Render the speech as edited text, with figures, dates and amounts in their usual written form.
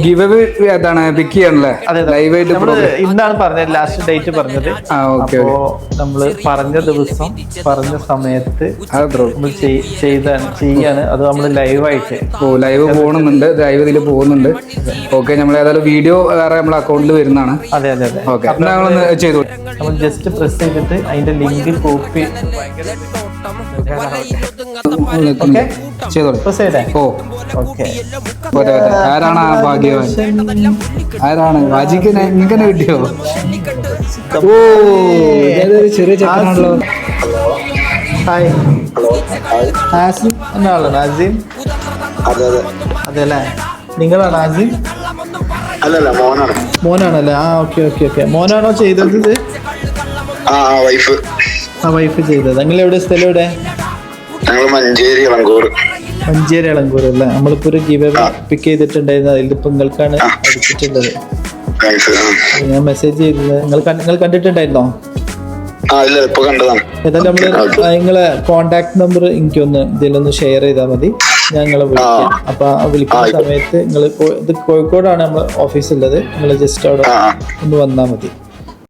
Give ഏതാണ് പിക്ക് ചെയ്യണല്ലേ? Live ആയിട്ട് ഇന്നാണ് പറഞ്ഞത്, ലാസ്റ്റ് ഡേറ്റ് പറഞ്ഞത്. അപ്പോ നമ്മള് പറഞ്ഞ ദിവസം പറഞ്ഞ സമയത്ത് ചെയ്യാണ്. അത് നമ്മള് ലൈവായിട്ട് ലൈവ് പോകണമെന്നുണ്ട്, ലൈവ് ഇതിൽ പോകുന്നുണ്ട്. ഓക്കെ, നമ്മൾ ഏതായാലും വീഡിയോ വേറെ നമ്മളെ അക്കൗണ്ടിൽ വരുന്നതാണ്. അതെ അതെ അതെ. ഓക്കെ, നമ്മളൊന്ന് ചെയ്തു. നമ്മൾ ജസ്റ്റ് പ്രസ് ചെയ്തിട്ട് അതിന്റെ ലിങ്ക് കോപ്പി ആരാണ് ആ ഭാഗ്യവാൻ? ആരാണ് വാജിക്ക് ഇങ്ങനെ കിട്ടിയോ? ഓ, ചെറിയ ചെക്കനാണല്ലോ. ഹായ്, നാസിം എന്നാണല്ലോ? നാസിം അതെ അല്ലേ? നിങ്ങളാണ് നാസിം? അല്ലല്ല, മോനാണല്ലേ? ആ ഓക്കെ ഓക്കെ ഓക്കെ. മോനാണോ ചെയ്തത് ഇത്? വൈഫ് ചെയ്തത്. നിങ്ങൾ എവിടെ, സ്ഥലം എവിടെ? മഞ്ചേരി ഇളങ്കൂർ അല്ലേ? നമ്മളിപ്പോ ഒരു ഗിവ് പിക്ക് ചെയ്തിട്ടുണ്ടായിരുന്നു, അതിലിപ്പോ നിങ്ങൾക്കാണ് അടിച്ചിട്ടുള്ളത്. ഞാൻ മെസ്സേജ് ചെയ്തത് നിങ്ങൾ കണ്ടിട്ടുണ്ടായിരുന്നോ? ഏതായാലും നമ്മള് നിങ്ങളെ കോണ്ടാക്ട് നമ്പർ എനിക്കൊന്ന് ഇതിലൊന്ന് ഷെയർ ചെയ്താൽ മതി, ഞങ്ങളെ വിളിക്കാം. അപ്പൊ വിളിക്കുന്ന സമയത്ത് നിങ്ങൾ ഇത് കോഴിക്കോടാണ് നമ്മൾ ഓഫീസ് ഉള്ളത്, നിങ്ങൾ ജസ്റ്റ് അവിടെ ഒന്ന് വന്നാൽ മതി.